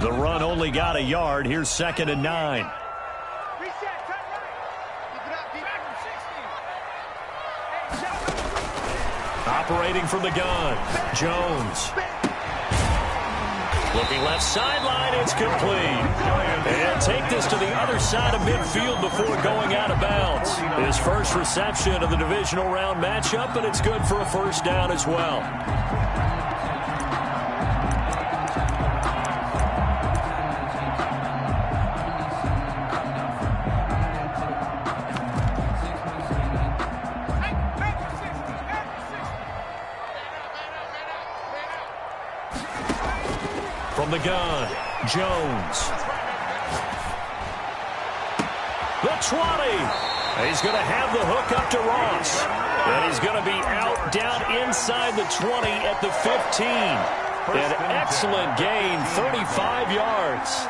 The run only got a yard. Here's 2nd and 9. Operating from the gun, Jones. Looking left sideline, it's complete. And take this to the other side of midfield before going out of bounds. His first reception of the divisional round matchup, and it's good for a first down as well. From the gun, Jones. The 20. He's going to have the hook up to Ross. And he's going to be out down inside the 20 at the 15. An excellent gain, 35 yards.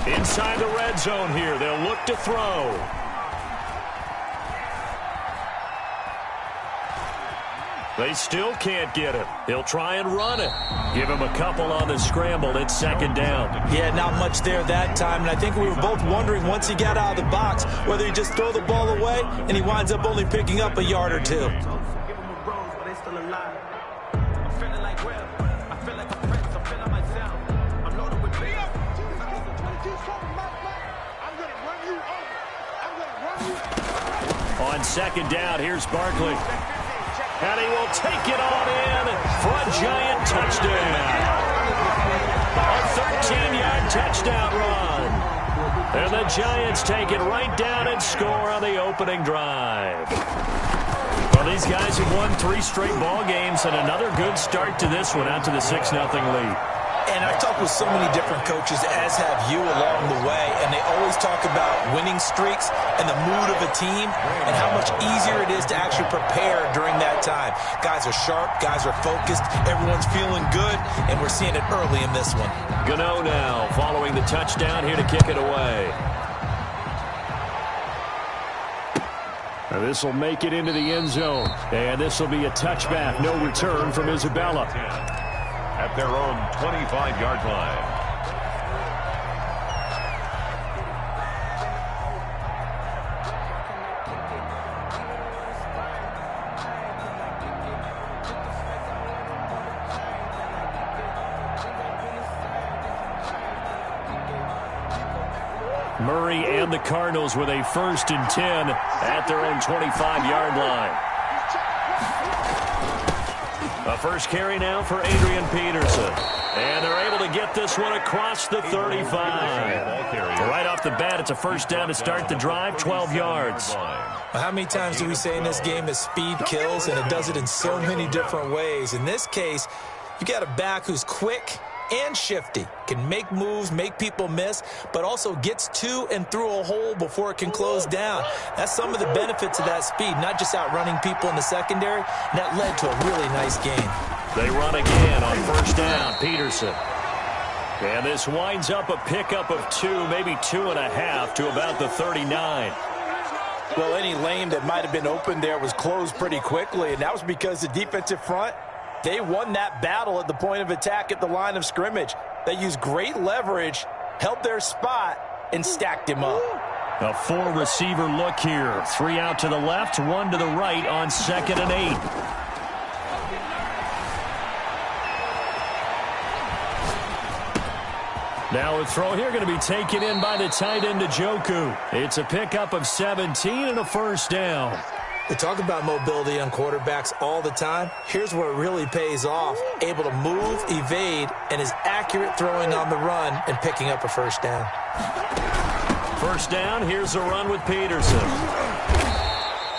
Inside the red zone here, they'll look to throw. They still can't get him. He'll try and run it. Give him a couple on the scramble. It's 2nd down. Yeah, not much there that time. And I think we were both wondering once he got out of the box whether he just throw the ball away and he winds up only picking up a yard or two. On 2nd down, here's Barkley. And he will take it on in for a giant touchdown. A 13-yard touchdown run. And the Giants take it right down and score on the opening drive. Well, these guys have won 3 straight ball games and another good start to this one out to the 6-0 lead. And I've talked with so many different coaches, as have you, along the way, and they always talk about winning streaks and the mood of a team and how much easier it is to actually prepare during that time. Guys are sharp, guys are focused, everyone's feeling good, and we're seeing it early in this one. Gano now following the touchdown here to kick it away. Now this will make it into the end zone, and this will be a touchback, no return from Isabella. At their own 25-yard line. Murray and the Cardinals with a 1st and 10 at their own 25-yard line. A first carry now for Adrian Peterson. And they're able to get this one across the 35. Right off the bat, it's a first down to start the drive, 12 yards. How many times do we say in this game that speed kills, and it does it in so many different ways? In this case, you got a back who's quick and shifty, can make moves, make people miss, but also gets to and through a hole before it can close down. That's some of the benefits of that speed, not just outrunning people in the secondary, and that led to a really nice game. They run again on first down, Peterson. And this winds up a pickup of 2, maybe 2.5 to about the 39. Well, any lane that might have been open there was closed pretty quickly, and that was because the defensive front, they won that battle at the point of attack at the line of scrimmage. They used great leverage, held their spot, and stacked him up. A 4-receiver look here. 3 out to the left, 1 to the right on 2nd and 8. Now a throw here going to be taken in by the tight end Njoku. It's a pickup of 17 and a first down. We talk about mobility on quarterbacks all the time. Here's where it really pays off. Able to move, evade, and is accurate throwing on the run and picking up a first down. First down, here's a run with Peterson.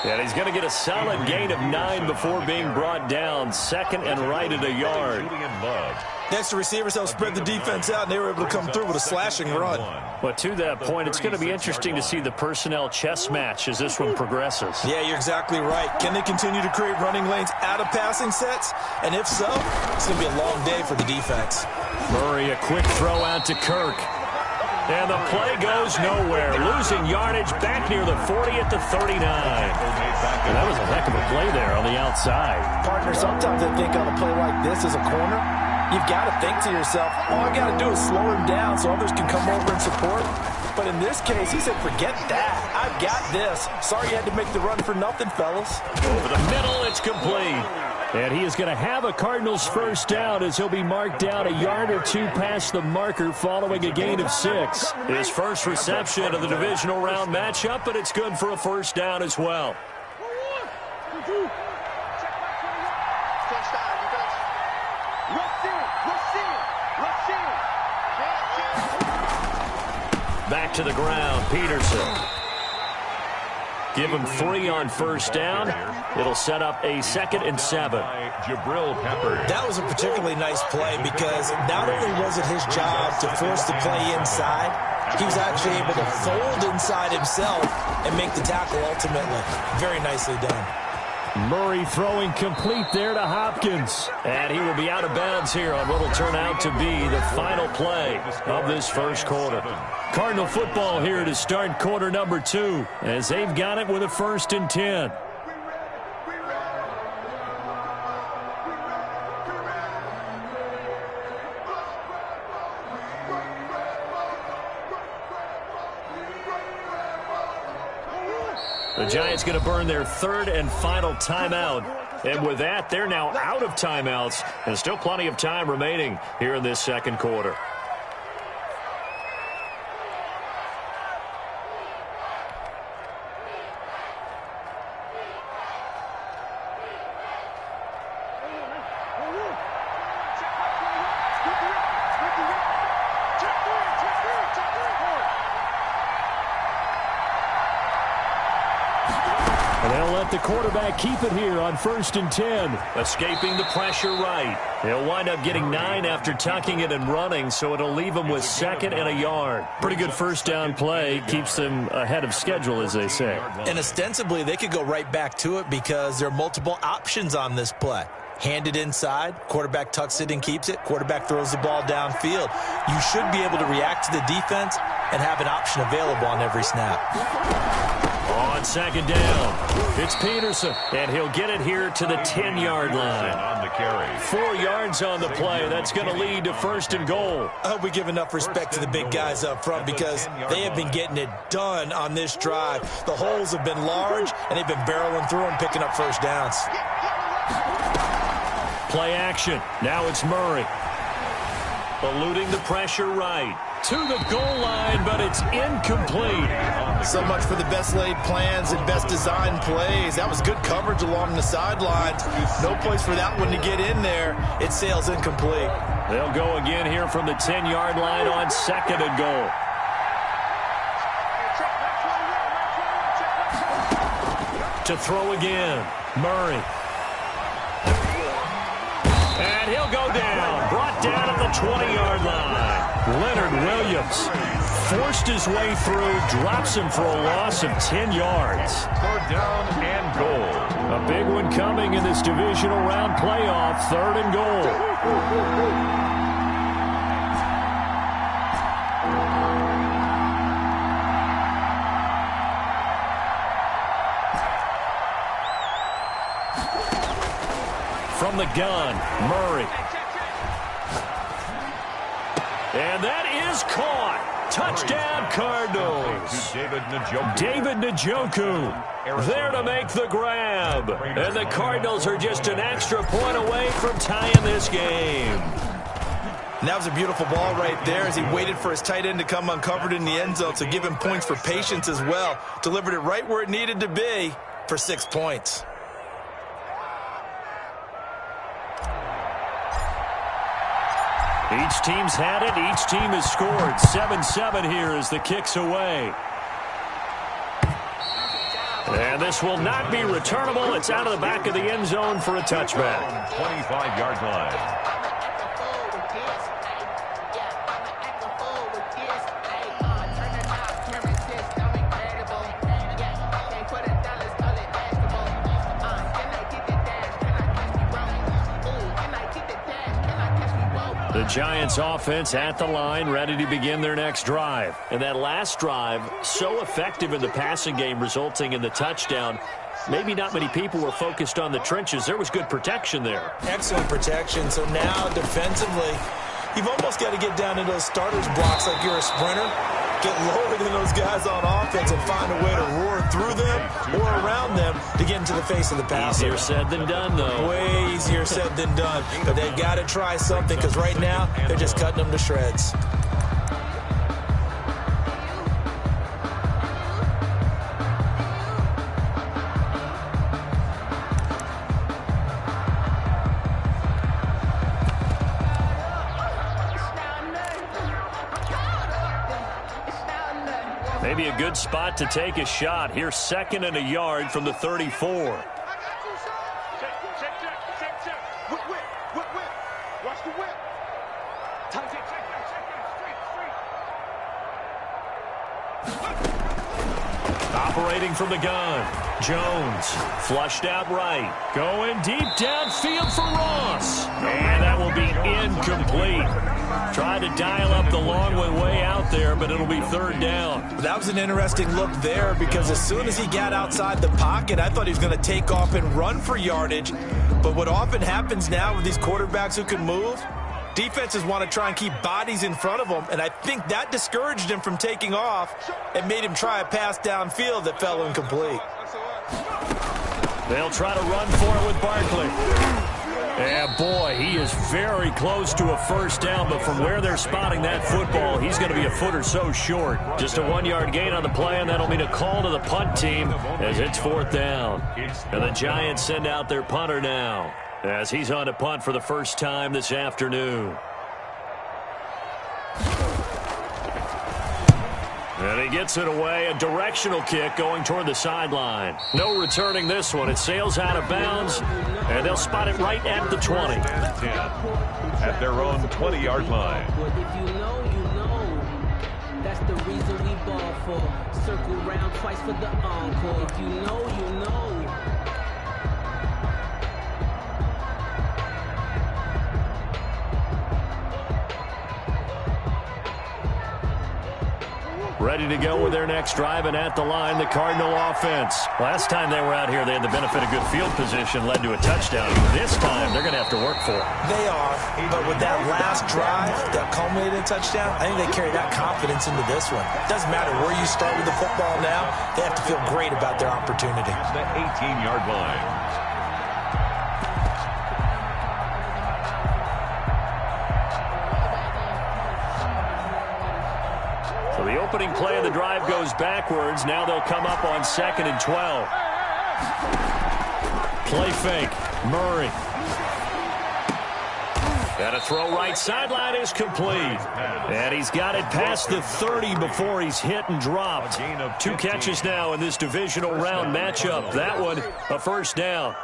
And he's going to get a solid gain of 9 before being brought down. 2nd and right at a yard. Next, the receivers helped spread the defense out, and they were able to come through with a slashing run. But to that point, it's going to be interesting to see the personnel chess match as this one progresses. Yeah, you're exactly right. Can they continue to create running lanes out of passing sets? And if so, it's going to be a long day for the defense. Murray, a quick throw out to Kirk. And the play goes nowhere. Losing yardage back near the 40 at the 39. And that was a heck of a play there on the outside. Partner, sometimes I think on a play like this as a corner, you've got to think to yourself, all I got to do is slow him down so others can come over and support. But in this case, he said, forget that. I've got this. Sorry you had to make the run for nothing, fellas. Over the middle, it's complete. And he is going to have a Cardinals first down as he'll be marked down a yard or two past the marker following a gain of 6. His first reception of the divisional round matchup, but it's good for a first down as well. Back to the ground, Peterson. Give him 3 on first down. It'll set up a 2nd and 7. Jabril Peppers. That was a particularly nice play because not only was it his job to force the play inside, he was actually able to fold inside himself and make the tackle ultimately. Very nicely done. Murray throwing complete there to Hopkins. And he will be out of bounds here on what will turn out to be the final play of this first quarter. Cardinal football here to start quarter number 2 as they've got it with a 1st and 10. The Giants going to burn their 3rd and final timeout. And with that, they're now out of timeouts. And still plenty of time remaining here in this second quarter. The quarterback keep it here on 1st and 10. Escaping the pressure right. He'll wind up getting 9 after tucking it and running, so it'll leave him with 2nd and a yard. Pretty good first down play. Keeps them ahead of schedule, as they say. And ostensibly, they could go right back to it because there are multiple options on this play. Handed inside, quarterback tucks it and keeps it, quarterback throws the ball downfield. You should be able to react to the defense and have an option available on every snap. On 2nd down, it's Peterson, and he'll get it here to the 10-yard line. On the carry. 4 yards on the play. That's going to lead to 1st and goal. I hope we give enough respect to the big guys up front because they have been getting it done on this drive. The holes have been large, and they've been barreling through them, picking up first downs. Play action. Now it's Murray. Eluding the pressure right. To the goal line, but it's incomplete. So much for the best laid plans and best designed plays. That was good coverage along the sidelines. No place for that one to get in there. It sails incomplete. They'll go again here from the 10-yard line on 2nd and goal. To throw again, Murray. And he'll go down. Brought down at the 20-yard line. Leonard Williams forced his way through, drops him for a loss of 10 yards. 3rd down and goal. A big one coming in this divisional round playoff, 3rd and goal. From the gun, Murray. And that is caught. Touchdown, Cardinals. David Njoku there to make the grab. And the Cardinals are just an extra point away from tying this game. And that was a beautiful ball right there as he waited for his tight end to come uncovered in the end zone to give him points for patience as well. Delivered it right where it needed to be for 6 points. Each team's had it. Each team has scored. 7-7 here as the kick's away. And this will not be returnable. It's out of the back of the end zone for a touchback. 25-yard line. The Giants offense at the line, ready to begin their next drive. And that last drive, so effective in the passing game, resulting in the touchdown. Maybe not many people were focused on the trenches. There was good protection there. Excellent protection. So now defensively, you've almost got to get down into those starters blocks like you're a sprinter. Get lower than those guys on offense and find a way to roar through them or around them to get into the face of the passer. Easier said than done, though. Way easier said than done. But they've got to try something because right now they're just cutting them to shreds. Maybe a good spot to take a shot. Here's 2nd and a yard from the 34. Watch the whip. Operating from the gun. Jones flushed out right. Going deep downfield for Ross. And that will be incomplete. Tried to dial up the long way out there, but it'll be 3rd down. That was an interesting look there because as soon as he got outside the pocket, I thought he was going to take off and run for yardage. But what often happens now with these quarterbacks who can move, defenses want to try and keep bodies in front of them, and I think that discouraged him from taking off and made him try a pass downfield that fell incomplete. They'll try to run for it with Barkley. Yeah, boy, he is very close to a 1st down, but from where they're spotting that football, he's going to be a foot or so short. Just a 1-yard gain on the play, and that'll mean a call to the punt team as it's 4th down. And the Giants send out their punter now as he's on to punt for the first time this afternoon. And he gets it away, a directional kick going toward the sideline. No returning this one. It sails out of bounds, and they'll spot it right at the 20. At their own 20-yard line. If you know, you know. That's the reason we ball for. Circle round twice for the encore. If you know, you know. Ready to go with their next drive, and at the line, the Cardinal offense. Last time they were out here, they had the benefit of good field position, led to a touchdown. This time, they're going to have to work for it. They are, but with that last drive that culminated in a touchdown, I think they carry that confidence into this one. Doesn't matter where you start with the football now, they have to feel great about their opportunity. The 18-yard line. So the opening play of the drive goes backwards. Now they'll come up on 2nd and 12. Play fake. Murray. And a throw right sideline is complete. And he's got it past the 30 before he's hit and dropped. 2 catches now in this divisional round matchup. That one, a 1st down.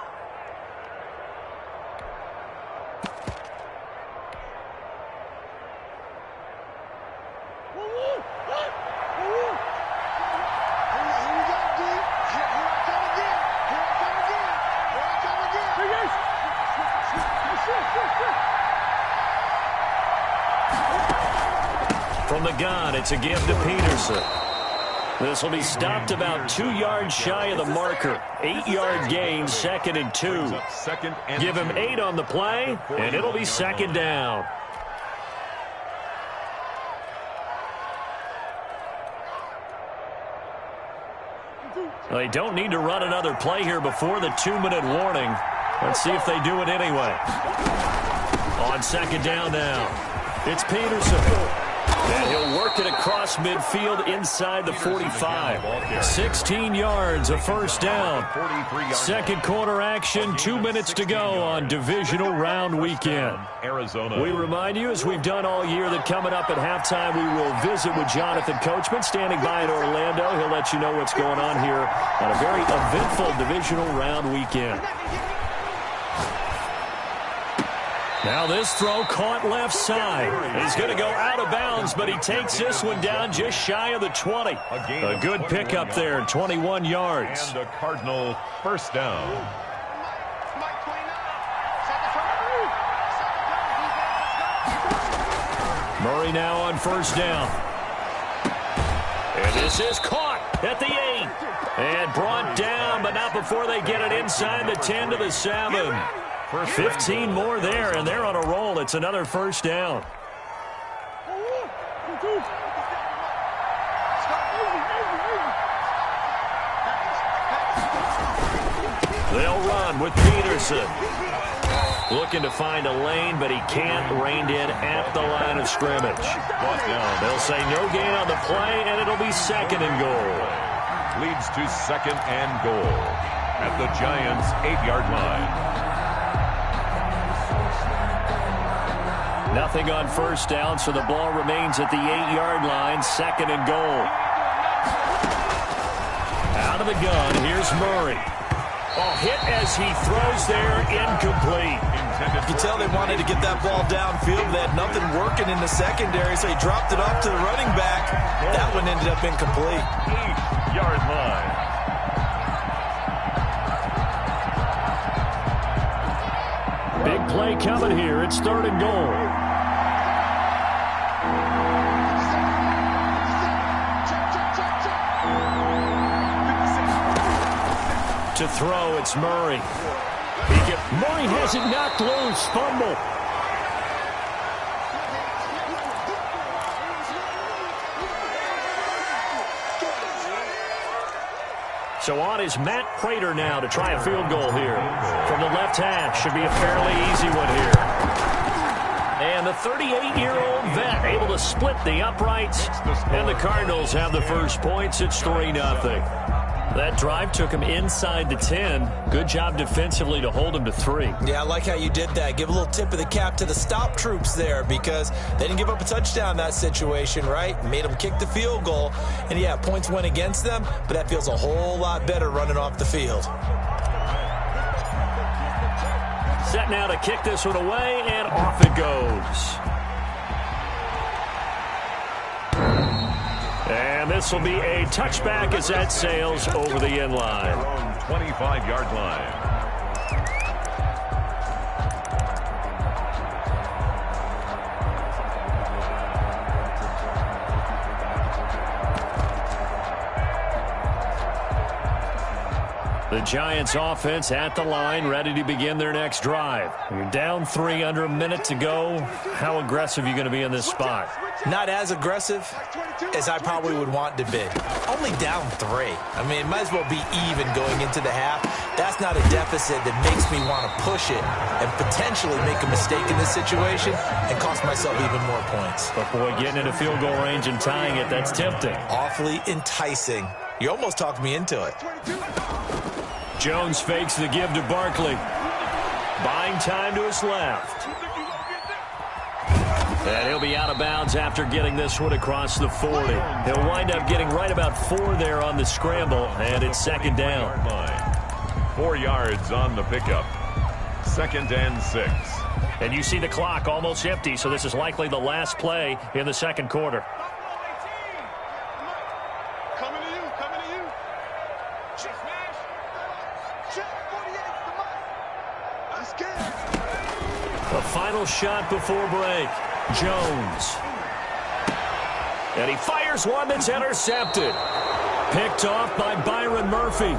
From the gun, it's a give to Peterson. This will be stopped about 2 yards shy of the marker. 8-yard gain, 2nd and 2. Give him 8 on the play, and it'll be 2nd down. They don't need to run another play here before the 2-minute warning. Let's see if they do it anyway. On 2nd down now, it's Peterson. And he'll work it across midfield inside the 45. 16 yards, a 1st down. 2nd quarter action, 2 minutes to go on divisional round weekend. Arizona. We remind you, as we've done all year, that coming up at halftime, we will visit with Jonathan Coachman, standing by in Orlando. He'll let you know what's going on here on a very eventful divisional round weekend. Now this throw caught left side. He's going to go out of bounds, but he takes this one down just shy of the 20. A good pickup there, 21 yards. And the Cardinal 1st down. Murray now on first down. And this is caught at the 8. And brought down, but not before they get it inside the 10 to the 7. 15 more there, and they're on a roll. It's another first down. They'll run with Peterson. Looking to find a lane, but he can't. Reined in at the line of scrimmage. They'll say no gain on the play, and it'll be 2nd and goal. Leads to 2nd and goal at the Giants' 8-yard line. Nothing on first down, so the ball remains at the 8-yard line. 2nd and goal. Out of the gun, here's Murray. Oh, hit as he throws there, incomplete. You can tell they wanted to get that ball downfield. They had nothing working in the secondary, so he dropped it off to the running back. That one ended up incomplete. 8-yard line. Big play coming here. It's 3rd and goal. To throw, it's Murray. Murray has it knocked loose. Fumble. So on is Matt Prater now to try a field goal here. From the left hash, should be a fairly easy one here. And the 38-year-old vet able to split the uprights. And the Cardinals have the first points. It's 3-0. That drive took him inside the 10. Good job defensively to hold him to 3. Yeah, I like how you did that. Give a little tip of the cap to the stop troops there because they didn't give up a touchdown in that situation, right? Made them kick the field goal. And, yeah, points went against them, but that feels a whole lot better running off the field. Set now to kick this one away, and off it goes. And this will be a touchback as that sails over the end line. 25-yard line. The Giants offense at the line, ready to begin their next drive. You're down 3, under a minute to go. How aggressive are you going to be in this spot? Not as aggressive as I probably would want to be. Only down 3. I mean, it might as well be even going into the half. That's not a deficit that makes me want to push it and potentially make a mistake in this situation and cost myself even more points. But, boy, getting into field goal range and tying it, that's tempting. Awfully enticing. You almost talked me into it. Jones fakes the give to Barkley. Buying time to his left. And he'll be out of bounds after getting this one across the 40. He'll wind up getting right about 4 there on the scramble, and it's 2nd down. 4 yards on the pickup. 2nd and 6. And you see the clock almost empty, so this is likely the last play in the 2nd quarter. The final shot before break. Jones. And he fires one that's intercepted. Picked off by Byron Murphy.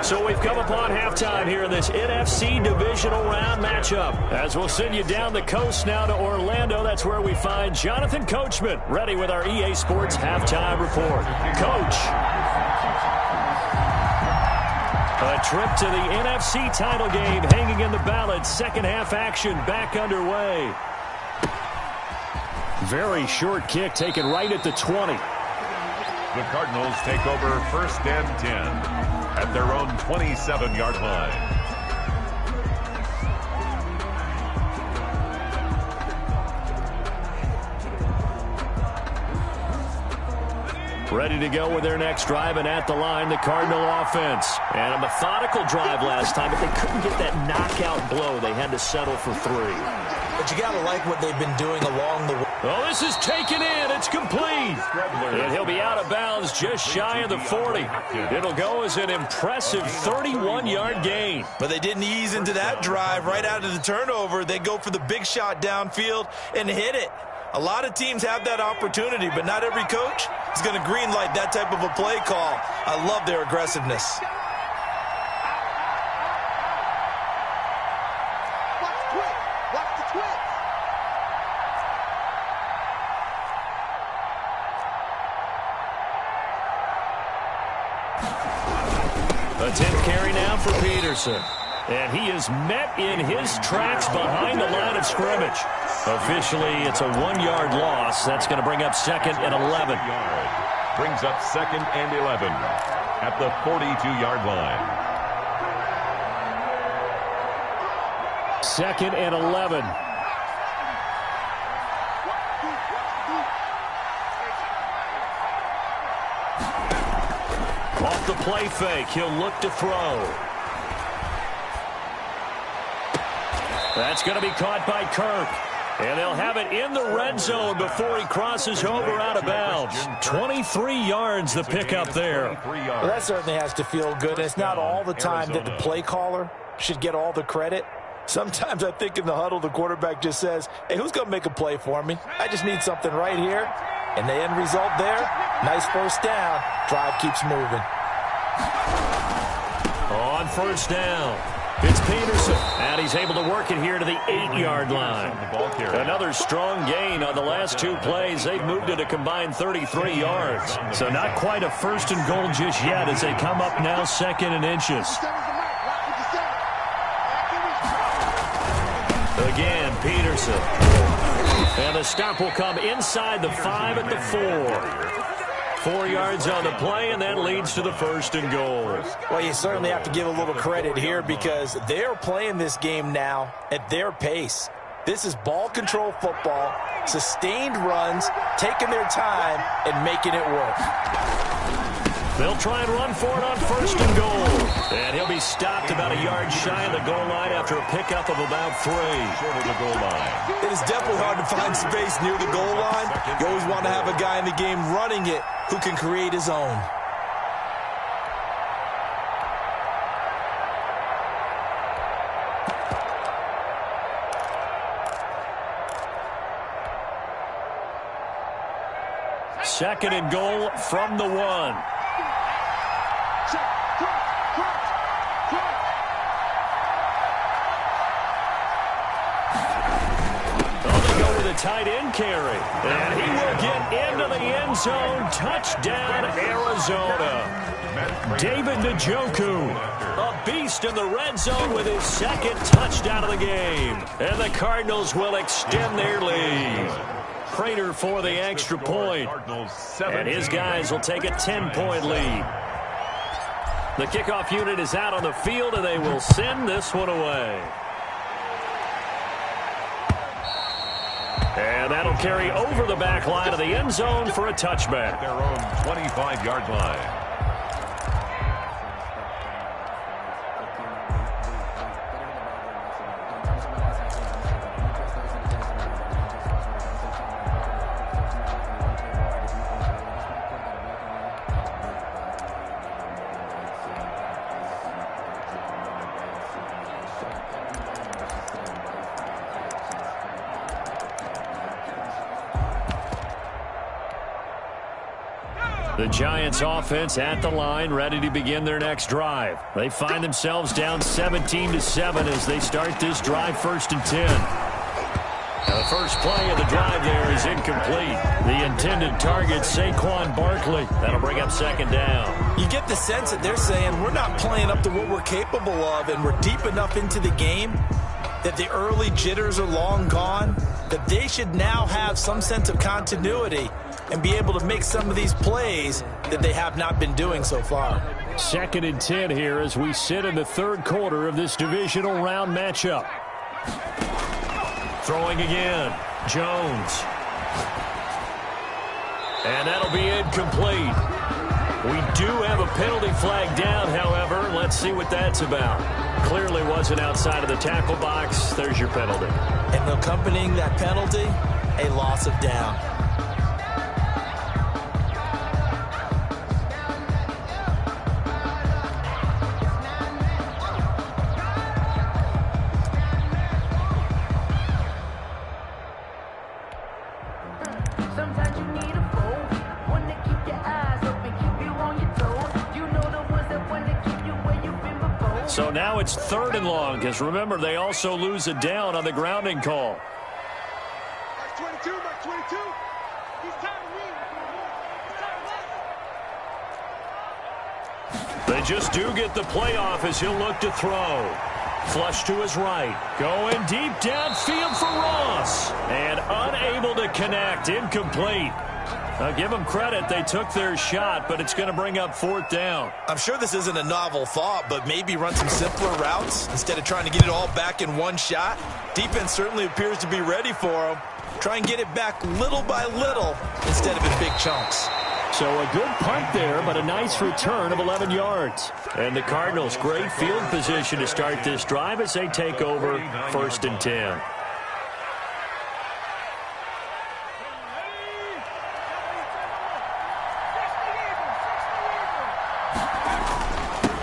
So we've come upon halftime here in this NFC divisional round matchup. As we'll send you down the coast now to Orlando. That's where we find Jonathan Coachman ready with our EA Sports halftime report. Coach. A trip to the NFC title game hanging in the balance. Second half action back underway. Very short kick taken right at the 20. The Cardinals take over 1st and 10 at their own 27-yard line. Ready to go with their next drive, and at the line, the Cardinal offense. And a methodical drive last time, but they couldn't get that knockout blow. They had to settle for 3. But you got to like what they've been doing along the way. Oh, this is taken in. It's complete. And he'll be out of bounds just shy of the 40. It'll go as an impressive 31-yard gain. But they didn't ease into that drive right out of the turnover. They go for the big shot downfield and hit it. A lot of teams have that opportunity, but not every coach is going to greenlight that type of a play call. I love their aggressiveness. A 10th carry now for Peterson. And he is met in his tracks behind the line of scrimmage. Officially, it's a 1-yard loss. That's going to bring up 2nd and 11. Brings up 2nd and 11 at the 42-yard line. 2nd and 11. Off the play fake, he'll look to throw. That's going to be caught by Kirk. And they'll have it in the red zone before he crosses over out of bounds. 23 yards the pickup there. Well, that certainly has to feel good. It's not all the time that the play caller should get all the credit. Sometimes I think in the huddle, the quarterback just says, hey, who's going to make a play for me? I just need something right here. And the end result there, nice first down. Drive keeps moving. On first down, it's Peterson. And he's able to work it here to the 8-yard line. Another strong gain on the last 2 plays. They've moved it a combined 33 yards. So not quite a 1st and goal just yet as they come up now 2nd and inches. Again, Peterson. And the stop will come inside the 5 at the 4. 4 yards on the play, and that leads to the 1st and goal. Well, you certainly have to give a little credit here because they're playing this game now at their pace. This is ball control football, sustained runs, taking their time, and making it work. They'll try and run for it on 1st and goal. And he'll be stopped about a yard shy of the goal line after a pickup of about 3. Short of the goal line. It is definitely hard to find space near the goal line. You always want to have a guy in the game running it who can create his own. Second and goal from the 1. Tight end carry. And he will get into the end zone. Touchdown, Arizona. David Njoku, a beast in the red zone with his 2nd touchdown of the game. And the Cardinals will extend their lead. Prater for the extra point. And his guys will take a 10-point lead. The kickoff unit is out on the field, and they will send this one away. And that'll carry over the back line of the end zone for a touchback. Their own 25-yard line. The Giants offense at the line, ready to begin their next drive. They find themselves down 17-7 as they start this drive 1st and 10. Now the first play of the drive there is incomplete. The intended target, Saquon Barkley. That'll bring up 2nd down. You get the sense that they're saying we're not playing up to what we're capable of, and we're deep enough into the game that the early jitters are long gone, that they should now have some sense of continuity and be able to make some of these plays that they have not been doing so far. 2nd and 10 here as we sit in the 3rd quarter of this divisional round matchup. Throwing again, Jones. And that'll be incomplete. We do have a penalty flag down, however. Let's see what that's about. Clearly wasn't outside of the tackle box. There's your penalty. And accompanying that penalty, a loss of down. Sometimes you need a foe, one to keep your eyes open, keep you on your toes. You know the ones that want to keep you where you've been before. So now it's 3rd and long, because remember, they also lose a down on the grounding call. Mark 22, Mark 22. He's time to win. They just do get the playoff as he'll look to throw. Flush to his right. Going deep downfield for Ross. And unable to connect. Incomplete. I'll give them credit. They took their shot, but it's going to bring up 4th down. I'm sure this isn't a novel thought, but maybe run some simpler routes instead of trying to get it all back in one shot. Defense certainly appears to be ready for them. Try and get it back little by little instead of in big chunks. So a good punt there, but a nice return of 11 yards. And the Cardinals, great field position to start this drive as they take over 1st and 10.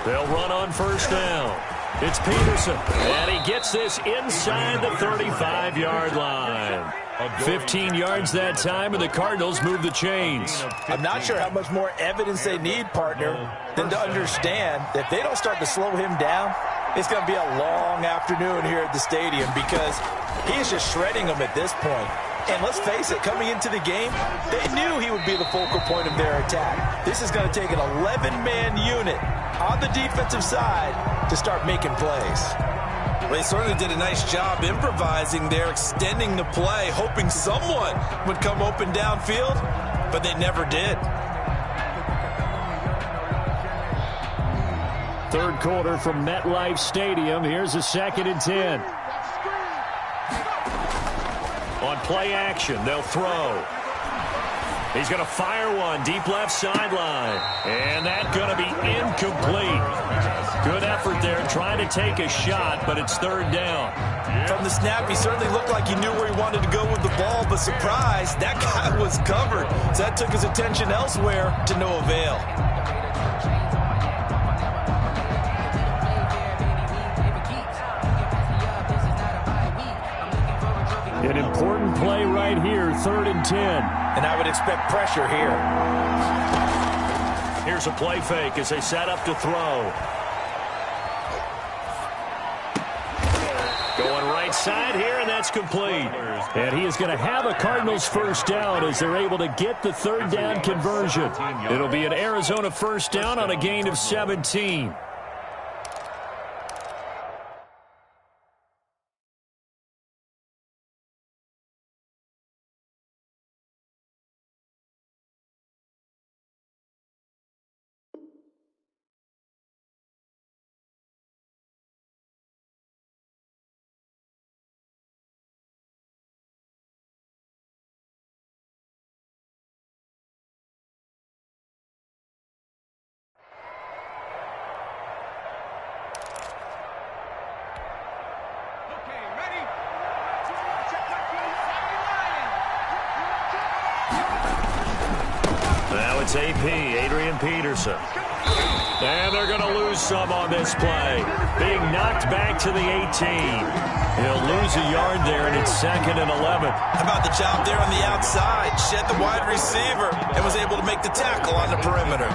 They'll run on 1st down. It's Peterson, and he gets this inside the 35-yard line. 15 yards that time, and the Cardinals move the chains. I'm not sure how much more evidence they need, partner, than to understand that if they don't start to slow him down, it's going to be a long afternoon here at the stadium because he is just shredding them at this point. And let's face it, coming into the game, they knew he would be the focal point of their attack. This is going to take an 11-man unit on the defensive side to start making plays. Well, they certainly did a nice job improvising there, extending the play, hoping someone would come open downfield, but they never did. 3rd quarter from MetLife Stadium. Here's a 2nd and 10. On play action, they'll throw. He's going to fire one deep left sideline. And that's going to be incomplete. Good effort there trying to take a shot, but it's 3rd down. From the snap, he certainly looked like he knew where he wanted to go with the ball, but surprise, that guy was covered. So that took his attention elsewhere to no avail. An important play right here, 3rd and 10. And I would expect pressure here. Here's a play fake as they set up to throw. Going right side here, and that's complete. And he is going to have a Cardinals 1st down as they're able to get the 3rd down conversion. It'll be an Arizona 1st down on a gain of 17. It's AP, Adrian Peterson. And they're going to lose some on this play. Being knocked back to the 18. He'll lose a yard there, and it's 2nd and 11. How about the job there on the outside? Shed the wide receiver and was able to make the tackle on the perimeter.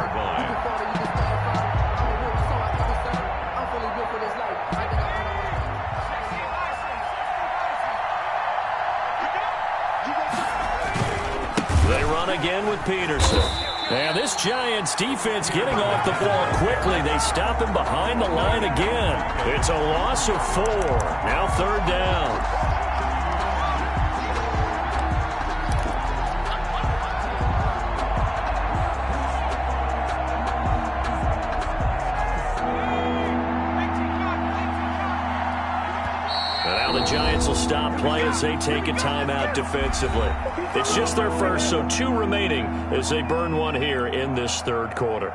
They run again with Peterson. And this Giants defense getting off the ball quickly. They stop him behind the line again. It's a loss of 4. Now 3rd down. Giants will stop play as they take a timeout defensively. It's just their first, so 2 remaining as they burn one here in this 3rd quarter.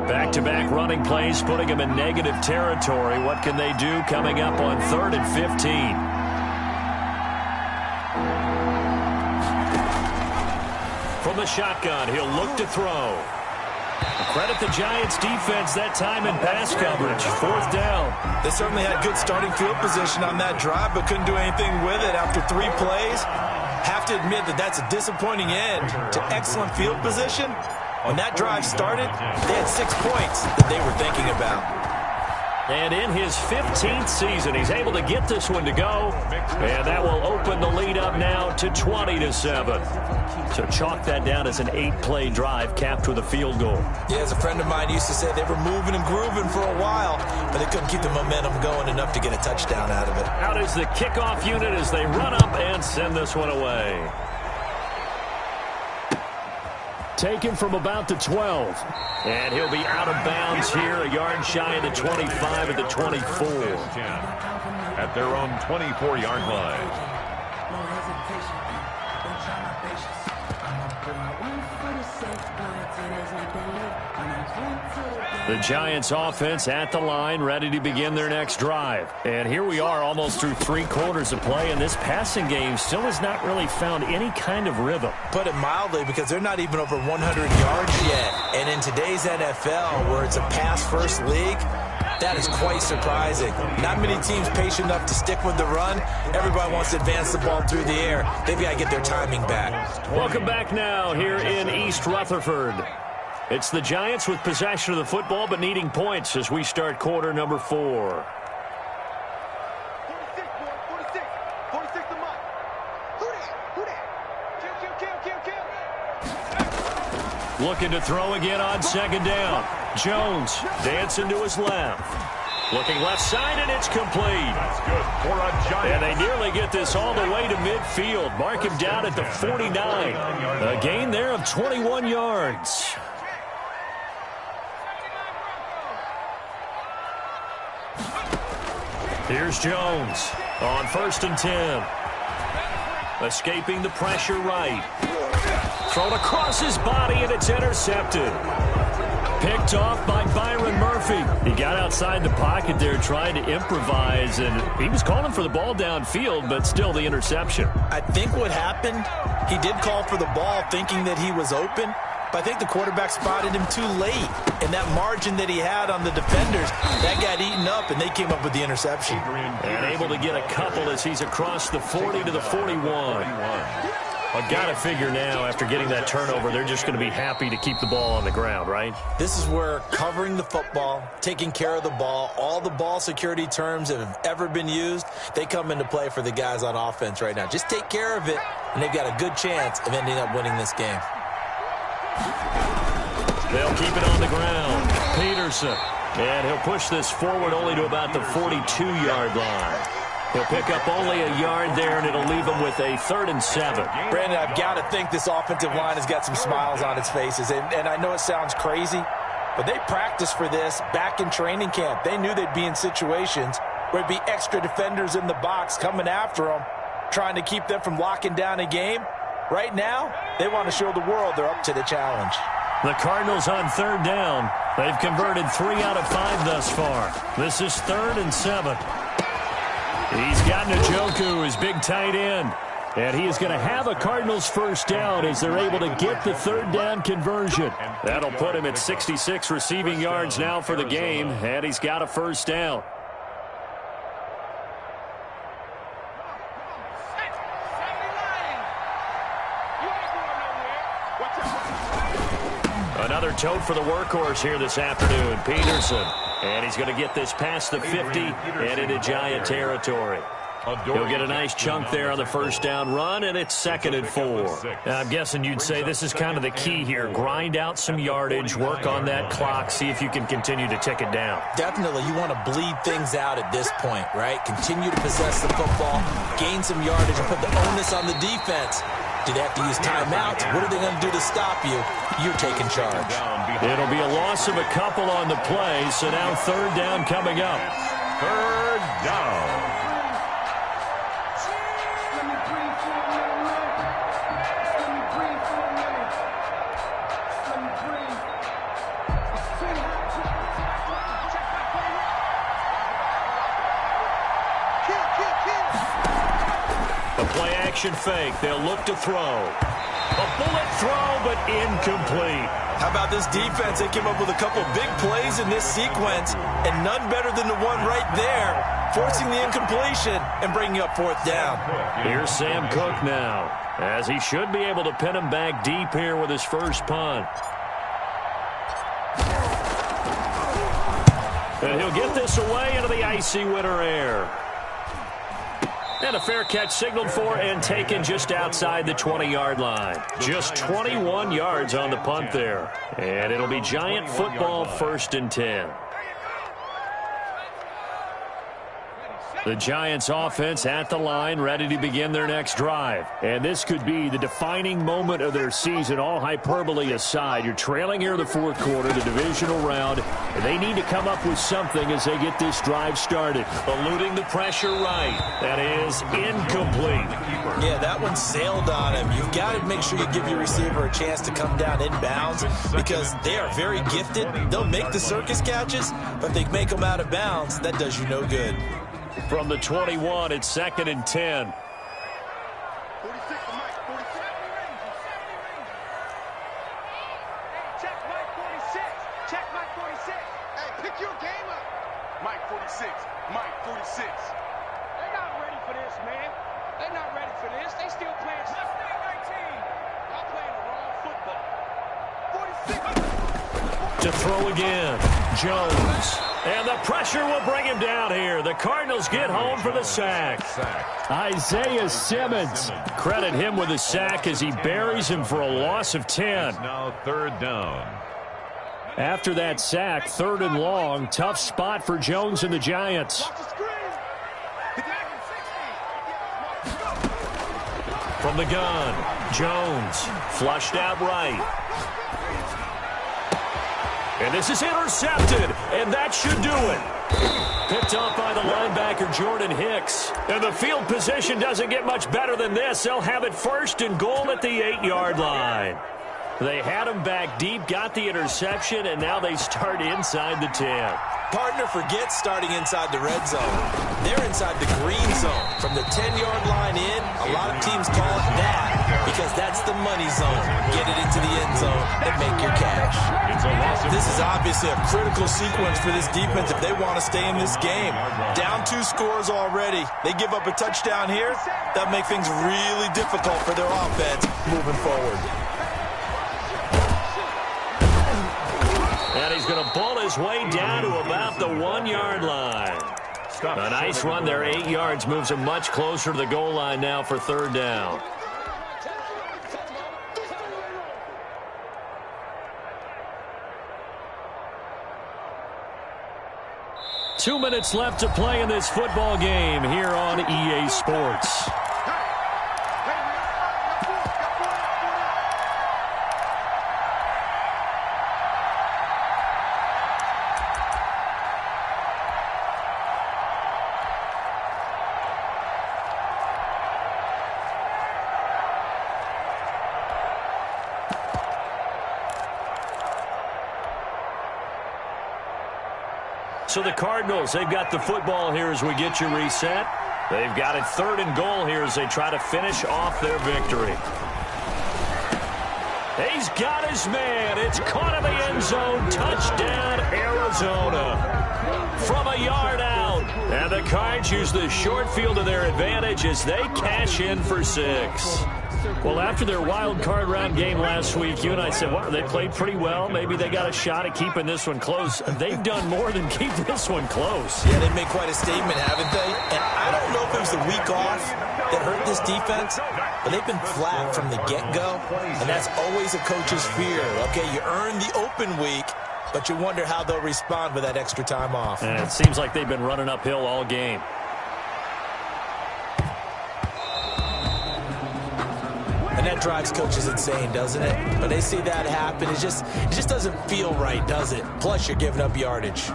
Back-to-back running plays, putting them in negative territory. What can they do coming up on 3rd and 15? From the shotgun, he'll look to throw. Credit the Giants defense that time in pass coverage. 4th down. They certainly had good starting field position on that drive, but couldn't do anything with it after 3 plays. Have to admit that that's a disappointing end to excellent field position. When that drive started, they had 6 points that they were thinking about. And in his 15th season, he's able to get this one to go. And that will open the lead up now to 20-7. So chalk that down as an 8-play drive capped with a field goal. Yeah, as a friend of mine used to say, they were moving and grooving for a while, but they couldn't keep the momentum going enough to get a touchdown out of it. Out is the kickoff unit as they run up and send this one away. Taken from about the 12. And he'll be out of bounds here, a yard shy of the 25 at the 24. At their own 24-yard line. The Giants offense at the line, ready to begin their next drive. And here we are almost through 3 quarters of play, and this passing game still has not really found any kind of rhythm. Put it mildly, because they're not even over 100 yards yet. And in today's NFL, where it's a pass-first league, that is quite surprising. Not many teams patient enough to stick with the run. Everybody wants to advance the ball through the air. They've got to get their timing back. Welcome back now here in East Rutherford. It's the Giants with possession of the football, but needing points as we start quarter number 4. 46, 46 to Mike. Who that? Kill. Looking to throw again on 2nd down. Jones dancing to his left. Looking left side, and it's complete. That's good for a Giant. And they nearly get this all the way to midfield. Mark him down at the 49. A gain there of 21 yards. Here's Jones on 1st and 10. Escaping the pressure right. Thrown across his body, and it's intercepted. Picked off by Byron Murphy. He got outside the pocket there trying to improvise, and he was calling for the ball downfield, but still the interception. I think what happened, he did call for the ball thinking that he was open, but I think the quarterback spotted him too late. And that margin that he had on the defenders, that got eaten up, and they came up with the interception. And able to get a couple as he's across the 40 to the 41. I got to figure now, after getting that turnover, they're just going to be happy to keep the ball on the ground, right? This is where covering the football, taking care of the ball, all the ball security terms that have ever been used, they come into play for the guys on offense right now. Just take care of it, and they've got a good chance of ending up winning this game. They'll keep it on the ground. Peterson. And he'll push this forward only to about the 42-yard line. He'll pick up only a yard there, and it'll leave him with a 3rd and 7. Brandon, I've got to think this offensive line has got some smiles on its faces. And I know it sounds crazy, but they practiced for this back in training camp. They knew they'd be in situations where there'd be extra defenders in the box coming after them, trying to keep them from locking down a game. Right now, they want to show the world they're up to the challenge. The Cardinals on 3rd down. They've converted 3 out of 5 thus far. This is 3rd and 7. He's got Njoku, his big tight end. And he is going to have a Cardinals first down as they're able to get the 3rd down conversion. That'll put him at 66 receiving yards now for the game, and he's got a first down. Another tote for the workhorse here this afternoon, Peterson. And he's going to get this past the 50 and into Giant territory. He'll get a nice chunk there on the first down run, and it's 2nd and 4. Now, I'm guessing you'd say this is kind of the key here. Grind out some yardage, work on that clock, see if you can continue to tick it down. Definitely, you want to bleed things out at this point, right? Continue to possess the football, gain some yardage, and put the onus on the defense. Do they have to use timeouts? What are they going to do to stop you? You're taking charge. It'll be a loss of a couple on the play, so now 3rd down coming up. 3rd down. A play-action fake. They'll look to throw. A bullet throw, but incomplete. How about this defense? They came up with a couple big plays in this sequence, and none better than the one right there, forcing the incompletion and bringing up fourth down. Here's Sam Cook now, as he should be able to pin him back deep here with his first punt. And he'll get this away into the icy winter air. And a fair catch signaled for and taken just outside the 20-yard line. Just 21 yards on the punt there. And it'll be Giant football, 1st and 10. The Giants offense at the line, ready to begin their next drive. And this could be the defining moment of their season, all hyperbole aside. You're trailing here in the fourth quarter, the divisional round, and they need to come up with something as they get this drive started. Eluding the pressure right. That is incomplete. Yeah, that one sailed on him. You've got to make sure you give your receiver a chance to come down inbounds because they are very gifted. They'll make the circus catches, but if they make them out of bounds, that does you no good. From the 21, it's 2nd and 10. 46 to Mike, 46. Check Mike 46. Check Mike 46. Hey, pick your game up. Mike 46. Mike 46. They're not ready for this, man. They're not ready for this. They still playing. Let's stay 19. Y'all playing the wrong football. 46. To throw again, Jones. And the pressure will bring him down here. The Cardinals get home for the sack. Isaiah Simmons. Credit him with a sack as he buries him for a loss of 10. Now 3rd down. After that sack, 3rd and long. Tough spot for Jones and the Giants. From the gun, Jones flushed out right. And this is intercepted, and that should do it. Picked off by the linebacker, Jordan Hicks. And the field position doesn't get much better than this. They'll have it 1st and goal at the 8-yard line. They had him back deep, got the interception, and now they start inside the 10. Partner forgets starting inside the red zone. They're inside the green zone. From the 10-yard line in, a lot of teams call it that because that's the money zone. Get it into the end zone and make your cash. This is obviously a critical sequence for this defense if they want to stay in this game. Down 2 scores already. They give up a touchdown here. That'll make things really difficult for their offense moving forward. And he's going to ball his way down to about the 1-yard line. A nice run there, 8 yards, moves him much closer to the goal line now for 3rd down. Two minutes left to play in this football game here on EA Sports. So the Cardinals, they've got the football here as we get you reset. They've got it 3rd and goal here as they try to finish off their victory. He's got his man. It's caught in the end zone. Touchdown, Arizona. From a yard out. And the Cards use the short field to their advantage as they cash in for 6. Well, after their wild card round game last week, you and I said, well, they played pretty well. Maybe they got a shot at keeping this one close. They've done more than keep this one close. Yeah, they've made quite a statement, haven't they? And I don't know if it was the week off that hurt this defense, but they've been flat from the get-go, and that's always a coach's fear. Okay, you earn the open week, but you wonder how they'll respond with that extra time off. And it seems like they've been running uphill all game. And that drives coaches insane, doesn't it? When they see that happen, it just doesn't feel right, does it? Plus, you're giving up yardage.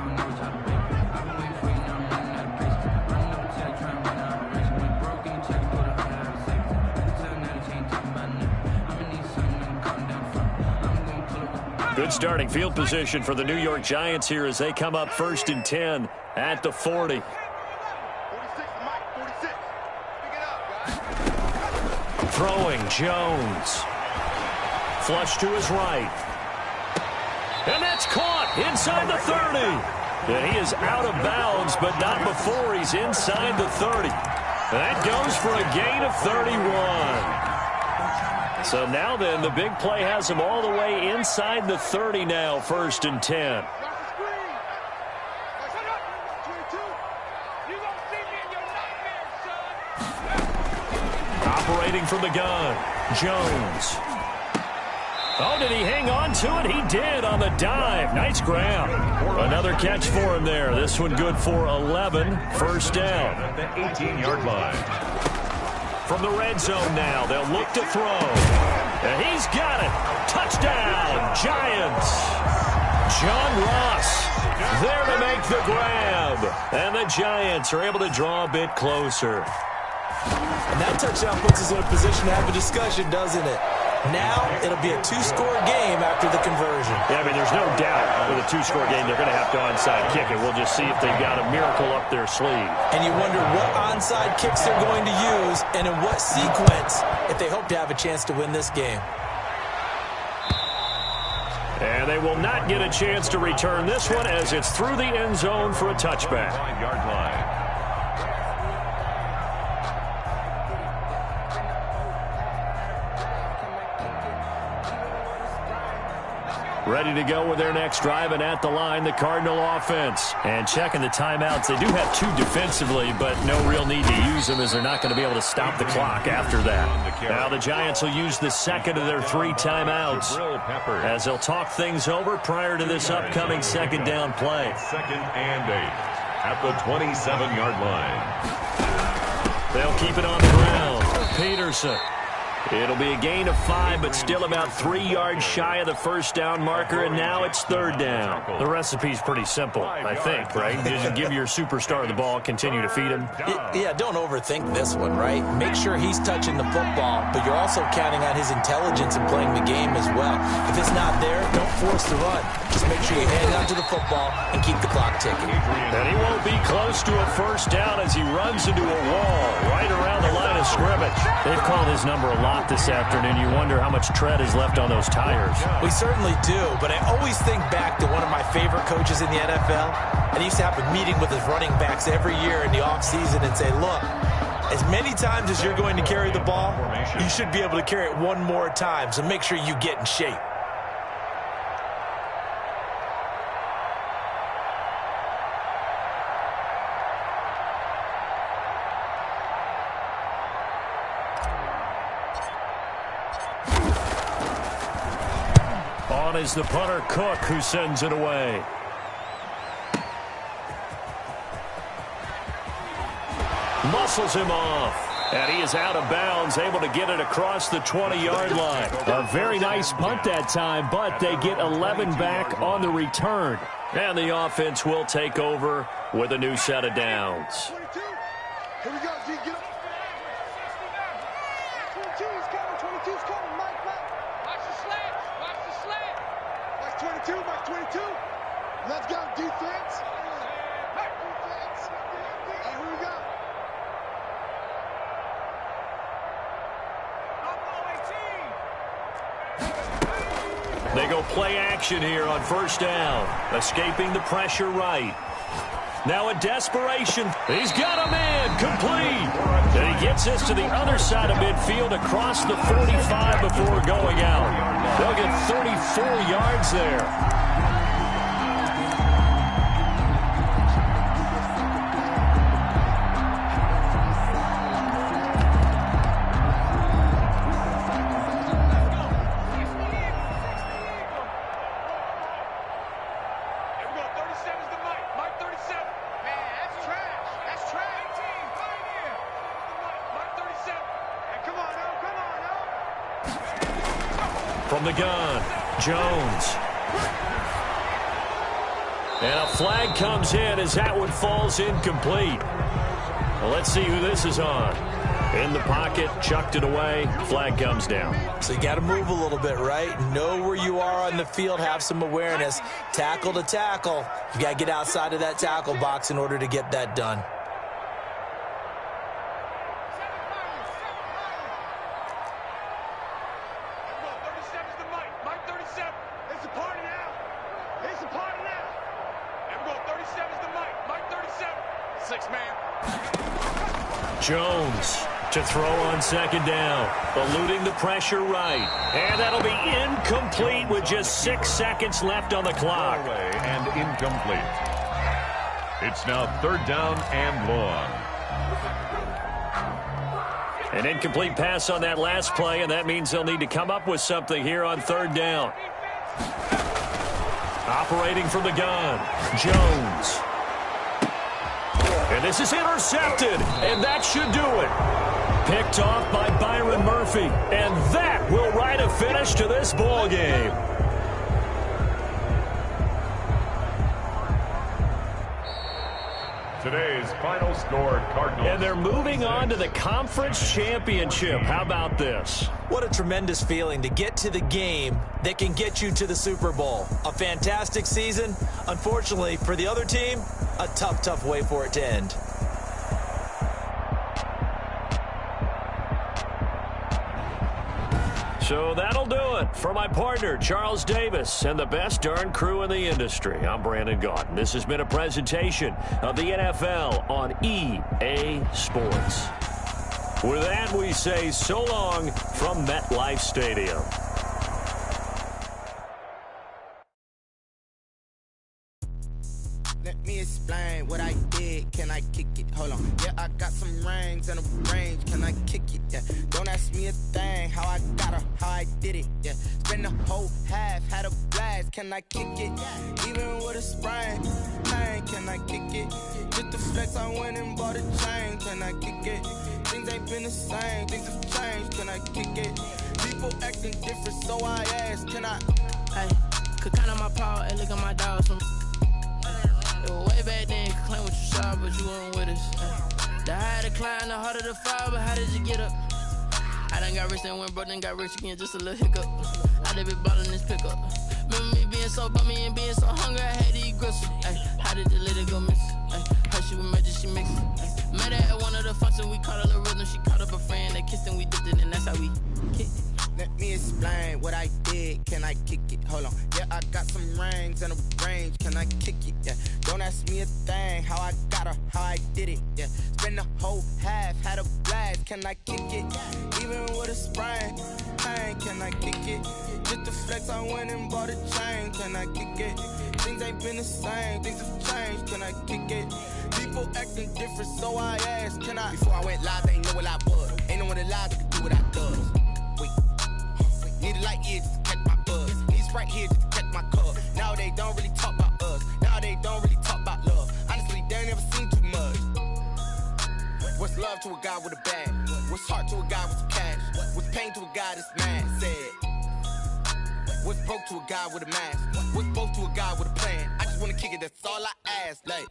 Good starting field position for the New York Giants here as they come up 1st and 10 at the 40. 46 to Mike, 46. Pick it up, guys. Throwing Jones. Flush to his right. And that's caught inside the 30. And he is out of bounds, but not before he's inside the 30. That goes for a gain of 31. So now then, the big play has him all the way inside the 30 now, 1st and 10. Operating from the gun, Jones. Oh, did he hang on to it? He did on the dive. Nice grab. Another catch for him there. This one good for 11. 1st down. At the 18-yard line. From the red zone now, they'll look to throw. And he's got it. Touchdown, Giants. John Ross there to make the grab. And the Giants are able to draw a bit closer. And that touchdown puts us in a position to have a discussion, doesn't it? Now it'll be a 2-score game after the conversion. Yeah, I mean, there's no doubt with a 2-score game they're going to have to onside kick it. We'll just see if they've got a miracle up their sleeve. And you wonder what onside kicks they're going to use and in what sequence if they hope to have a chance to win this game. And they will not get a chance to return this one as it's through the end zone for a touchback. 5-yard line. Ready to go with their next drive, and at the line, the Cardinal offense. And checking the timeouts, they do have 2 defensively, but no real need to use them as they're not going to be able to stop the clock after that. Now the Giants will use the second of their 3 timeouts as they'll talk things over prior to this upcoming 2nd down play. 2nd and 8 at the 27-yard line. They'll keep it on the ground. Peterson. It'll be a gain of 5, but still about 3 yards shy of the 1st down marker, and now it's 3rd down. The recipe's pretty simple, I think, right? You just give your superstar the ball, continue to feed him. Yeah, don't overthink this one, right? Make sure he's touching the football, but you're also counting on his intelligence in playing the game as well. If it's not there, don't force the run. Just make sure you hang on to the football and keep the clock ticking. And he won't be close to a 1st down as he runs into a wall right around the line of scrimmage. They've called his number a lot this afternoon. You wonder how much tread is left on those tires. We certainly do, but I always think back to one of my favorite coaches in the NFL, and he used to have a meeting with his running backs every year in the offseason and say, look, as many times as you're going to carry the ball, you should be able to carry it one more time, so make sure you get in shape. On is the punter, Cook, who sends it away. Muscles him off. And he is out of bounds, able to get it across the 20-yard line. A very nice punt that time, but they get 11 back on the return. And the offense will take over with a new set of downs. Here we go, G, get up. 22's coming, 22's coming, Mike. Watch the slant, watch the slant. Watch 22, watch 22. Let's go, defense. Defense. And here we go. They go play action here on 1st down. Escaping the pressure right. Now in desperation, he's got a man complete. And he gets this to the other side of midfield across the 45 before going out. They'll get 34 yards there. From the gun, Jones. And a flag comes in as that one falls incomplete. Well, let's see who this is on. In the pocket, chucked it away, flag comes down. So you got to move a little bit, right? Know where you are on the field, have some awareness. Tackle to tackle. You got to get outside of that tackle box in order to get that done. Jones to throw on second down, eluding the pressure right. And that'll be incomplete with just 6 seconds left on the clock. And incomplete. It's now 3rd down and long. An incomplete pass on that last play, and that means they'll need to come up with something here on 3rd down. Operating from the gun, Jones. And this is intercepted, and that should do it. Picked off by Byron Murphy, and that will write a finish to this ball game. Today's final score, Cardinals. And they're moving on to the conference championship. How about this? What a tremendous feeling to get to the game that can get you to the Super Bowl. A fantastic season. Unfortunately, for the other team, a tough way for it to end. So that'll do it for my partner, Charles Davis, and the best darn crew in the industry. I'm Brandon Gaudin. This has been a presentation of the NFL on EA Sports. With that, we say so long from MetLife Stadium. Let me explain what I did. Can I kick it? Hold on. Yeah, I got some rings and a range. Can I kick it? Yeah. Don't ask me a thing. How I got her, how I did it. Yeah. Spend the whole half, had a blast. Can I kick it? Even with a sprain. Hey, can I kick it? Just the flex, I went and bought a chain. Can I kick it? Things ain't been the same. Things have changed. Can I kick it? People acting different, so I asked. Can I? Hey, could count on my power and look at my dogs from. Way back then, you could claim what you saw, but you weren't with us. The higher the climb, the harder the fall, but how did you get up? I done got rich and went broke, then got rich again, just a little hiccup. I done been ballin' this pickup. Remember me being so bummy and being so hungry, I had to eat gristle. Ay, how did the lady go miss? How she was magic, she mixed it. Met her at one of the functions, we caught a little rhythm. She caught up a friend, they kissed and we dipped it, and that's how we kicked it. Let me explain what I did. Can I kick it? Hold on. Yeah, I got some rings and a range. Can I kick it? Yeah. Don't ask me a thing. How I got her, how I did it. Yeah. Spend the whole half, had a blast. Can I kick it? Even with a sprain. Hey, can I kick it? Just the flex, I went and bought a chain. Can I kick it? Things ain't been the same. Things have changed. Can I kick it? People acting different, so I asked. Can I? Before I went live, they ain't know what I was. Ain't no one alive that could do what I does. Need a light year just to catch my buzz. Need Sprite here just to catch my cup. Now they don't really talk about us. Now they don't really talk about love. Honestly, they ain't never seen too much. What's love to a guy with a bag? What's heart to a guy with some cash? What's pain to a guy that's mad? Said. What's broke to a guy with a mask? What's both to a guy with a plan? I just wanna kick it, that's all I ask. Like,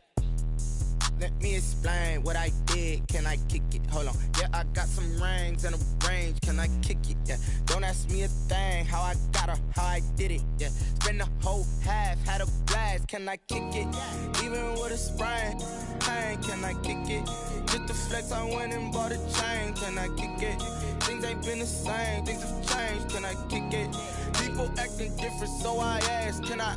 let me explain what I did. Can I kick it? Hold on. Yeah, I got some rings and a range. Can I kick it? Yeah. Don't ask me a thing. How I got her, how I did it. Yeah. Spend the whole half, had a blast. Can I kick it? Even with a sprain. Hey, can I kick it? Just the flex, I went and bought a chain. Can I kick it? Things ain't been the same. Things have changed. Can I kick it? People acting different, so I asked. Can I?